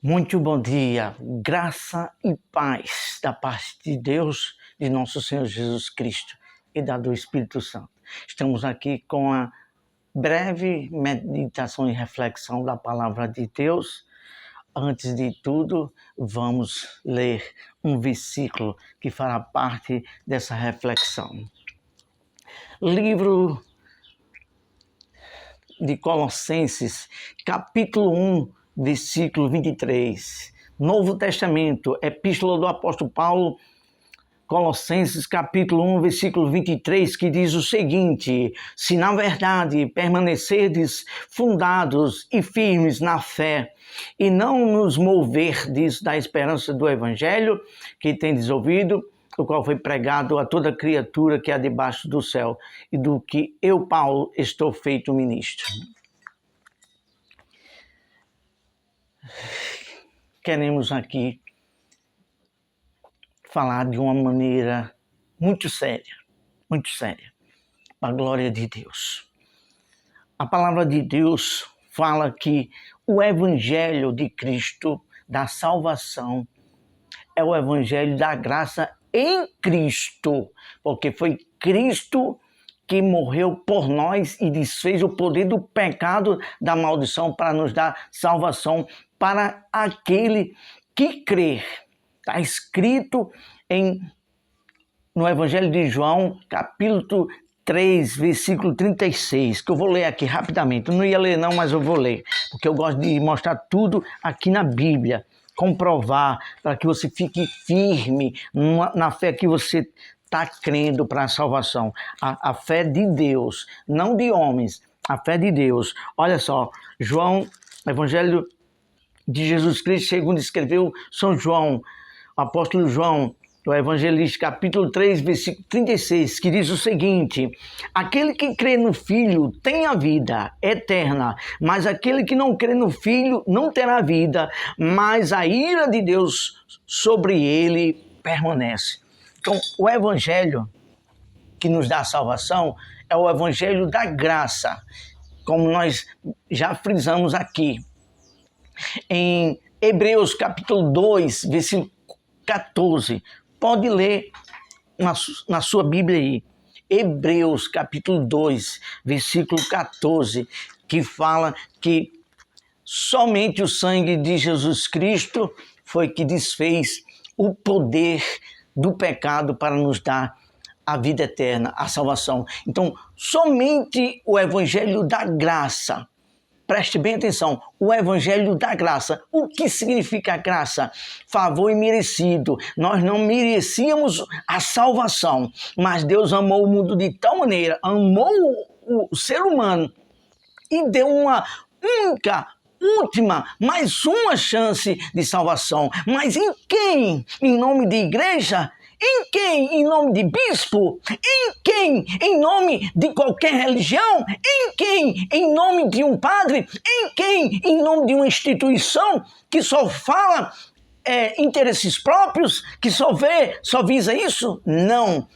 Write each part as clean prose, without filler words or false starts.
Muito bom dia, graça e paz da parte de Deus, de nosso Senhor Jesus Cristo e da do Espírito Santo. Estamos aqui com a breve meditação e reflexão da palavra de Deus. Antes de tudo, vamos ler um versículo que fará parte dessa reflexão. Livro de Colossenses, capítulo 1, versículo 23. Novo Testamento, Epístola do Apóstolo Paulo, Colossenses, capítulo 1, versículo 23, que diz o seguinte: se na verdade permanecerdes fundados e firmes na fé, e não nos moverdes da esperança do Evangelho, que tendes ouvido, o qual foi pregado a toda criatura que há debaixo do céu, e do que eu, Paulo, estou feito ministro. Queremos aqui falar de uma maneira muito séria, para a glória de Deus. A palavra de Deus fala que o Evangelho de Cristo, da salvação, é o Evangelho da graça em Cristo, porque foi Cristo que morreu por nós e desfez o poder do pecado, da maldição, para nos dar salvação para aquele que crê. Está escrito no Evangelho de João, capítulo 3, versículo 36, que eu vou ler aqui rapidamente. Eu não ia ler não, mas eu vou ler, porque eu gosto de mostrar tudo aqui na Bíblia, comprovar, para que você fique firme na fé que você está crendo para a salvação. A fé de Deus, não de homens, a fé de Deus. Olha só, João, Evangelho de Jesus Cristo, segundo escreveu São João, o apóstolo João, o evangelista, capítulo 3, versículo 36, que diz o seguinte: aquele que crê no Filho tem a vida eterna, mas aquele que não crê no Filho não terá vida, mas a ira de Deus sobre ele permanece. Então, o evangelho que nos dá a salvação é o evangelho da graça, como nós já frisamos aqui. Em Hebreus capítulo 2, versículo 14, pode ler na sua Bíblia aí. Hebreus capítulo 2, versículo 14, que fala que somente o sangue de Jesus Cristo foi que desfez o poder do pecado para nos dar a vida eterna, a salvação. Então, somente o evangelho da graça. Preste bem atenção, o Evangelho da graça. O que significa graça? Favor imerecido. Nós não merecíamos a salvação, mas Deus amou o mundo de tal maneira, amou o ser humano e deu uma única, última, mais uma chance de salvação. Mas em quem? Em nome de igreja? Em quem? Em nome de bispo? Em quem? Em nome de qualquer religião? Em quem? Em nome de um padre? Em quem? Em nome de uma instituição que só fala interesses próprios, que só visa isso? Não.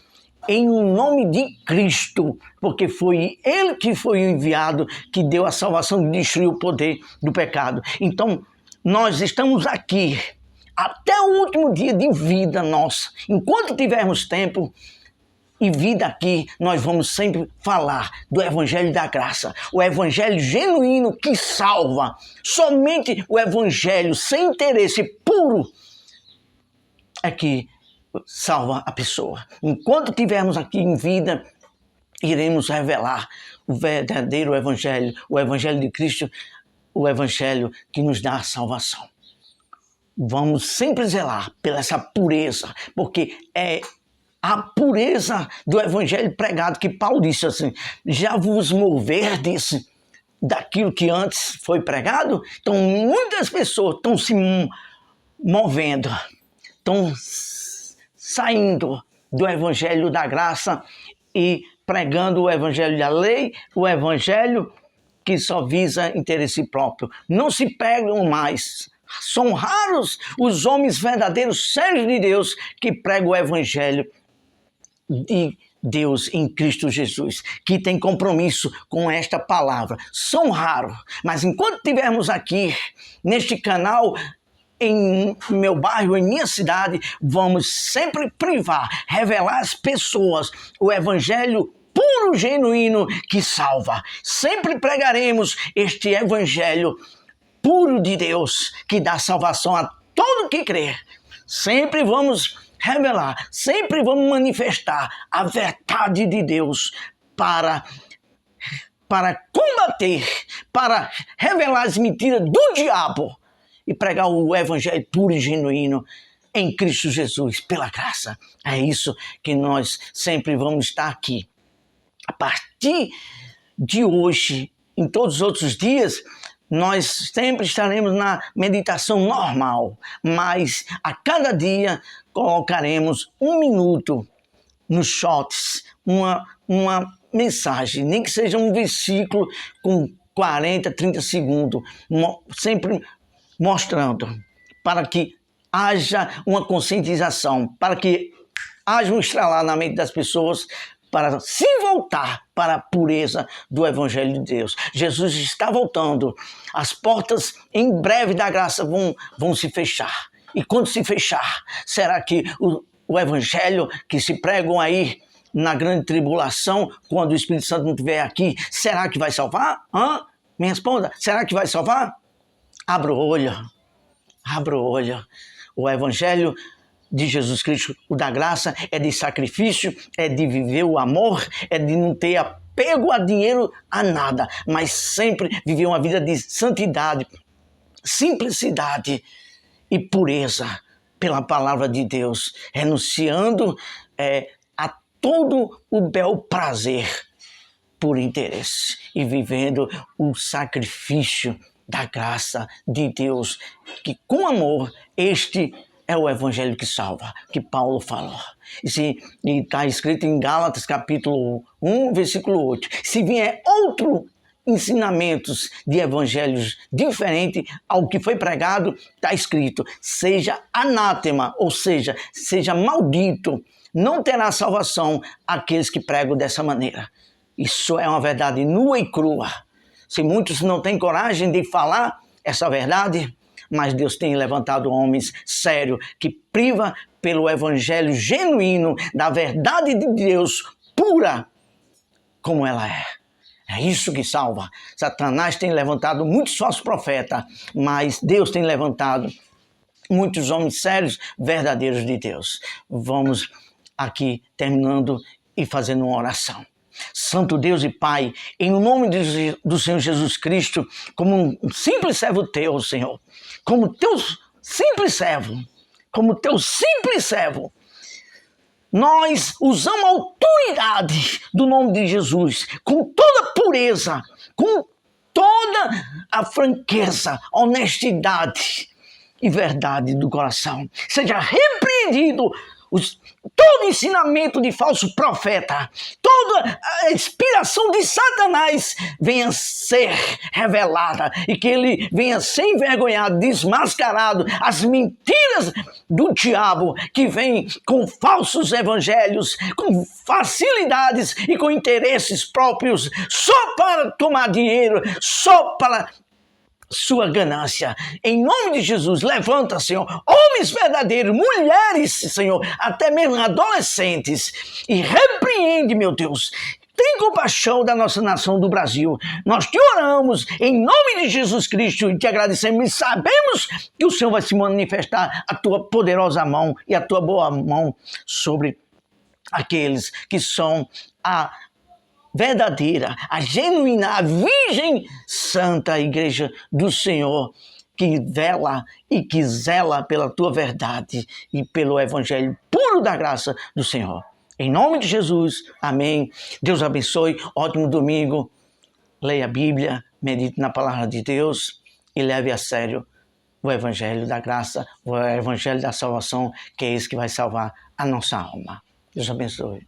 Em nome de Cristo, porque foi Ele que foi enviado, que deu a salvação e destruiu o poder do pecado. Então, nós estamos aqui até o último dia de vida nossa. Enquanto tivermos tempo e vida aqui, nós vamos sempre falar do Evangelho da graça, o Evangelho genuíno que salva. Somente o Evangelho sem interesse puro é que salva a pessoa. Enquanto tivermos aqui em vida, iremos revelar o verdadeiro Evangelho, o Evangelho de Cristo, o Evangelho que nos dá a salvação. Vamos sempre zelar pela essa pureza, porque é a pureza do evangelho pregado que Paulo disse assim: já vos moverdes daquilo que antes foi pregado? Então muitas pessoas estão se movendo, estão saindo do evangelho da graça e pregando o evangelho da lei, o evangelho que só visa interesse próprio. Não se pregam mais. São raros os homens verdadeiros, sérios de Deus, que pregam o evangelho de Deus em Cristo Jesus, que tem compromisso com esta palavra. São raros, mas enquanto estivermos aqui, neste canal, em meu bairro, em minha cidade, vamos sempre privar, revelar às pessoas o evangelho puro, genuíno, que salva. Sempre pregaremos este evangelho puro de Deus, que dá salvação a todo que crer. Sempre vamos revelar, sempre vamos manifestar a verdade de Deus para combater, para revelar as mentiras do diabo e pregar o evangelho puro e genuíno em Cristo Jesus, pela graça. É isso que nós sempre vamos estar aqui. A partir de hoje, em todos os outros dias, nós sempre estaremos na meditação normal, mas a cada dia colocaremos 1 minuto nos shots, uma mensagem, nem que seja um versículo com 40, 30 segundos, sempre mostrando, para que haja uma conscientização, para que haja um estralar na mente das pessoas, para se voltar para a pureza do Evangelho de Deus. Jesus está voltando. As portas em breve da graça vão se fechar. E quando se fechar, será que o Evangelho que se pregam aí na grande tribulação, quando o Espírito Santo não estiver aqui, será que vai salvar? Me responda, será que vai salvar? Abra o olho. Abra o olho. O Evangelho de Jesus Cristo, o da graça, é de sacrifício, é de viver o amor, é de não ter apego a dinheiro, a nada, mas sempre viver uma vida de santidade, simplicidade e pureza pela palavra de Deus, renunciando a todo o bel prazer por interesse e vivendo o sacrifício da graça de Deus, que com amor este é o evangelho que salva, que Paulo falou. E está escrito em Gálatas capítulo 1, versículo 8. Se vier outro ensinamentos de evangelhos diferente ao que foi pregado, está escrito, seja anátema, ou seja maldito, não terá salvação aqueles que pregam dessa maneira. Isso é uma verdade nua e crua. Se muitos não têm coragem de falar essa verdade, mas Deus tem levantado homens sérios que priva pelo evangelho genuíno da verdade de Deus pura como ela é. É isso que salva. Satanás tem levantado muitos falsos profetas, mas Deus tem levantado muitos homens sérios, verdadeiros de Deus. Vamos aqui terminando e fazendo uma oração. Santo Deus e Pai, em nome do Senhor Jesus Cristo, como um simples servo teu, Senhor, como teu simples servo, nós usamos a autoridade do nome de Jesus, com toda pureza, com toda a franqueza, honestidade e verdade do coração. Seja repreendido todo ensinamento de falso profeta, toda a inspiração de Satanás venha ser revelada e que ele venha ser envergonhado, desmascarado, as mentiras do diabo que vem com falsos evangelhos, com facilidades e com interesses próprios, só para tomar dinheiro, só para sua ganância. Em nome de Jesus, levanta, Senhor, homens verdadeiros, mulheres, Senhor, até mesmo adolescentes, e repreende, meu Deus. Tem compaixão da nossa nação do Brasil. Nós te oramos em nome de Jesus Cristo e te agradecemos e sabemos que o Senhor vai se manifestar a tua poderosa mão e a tua boa mão sobre aqueles que são a verdadeira, a genuína, a virgem santa igreja do Senhor, que vela e que zela pela tua verdade e pelo evangelho puro da graça do Senhor. Em nome de Jesus, amém. Deus abençoe, ótimo domingo. Leia a Bíblia, medite na palavra de Deus e leve a sério o evangelho da graça, o evangelho da salvação, que é esse que vai salvar a nossa alma. Deus abençoe.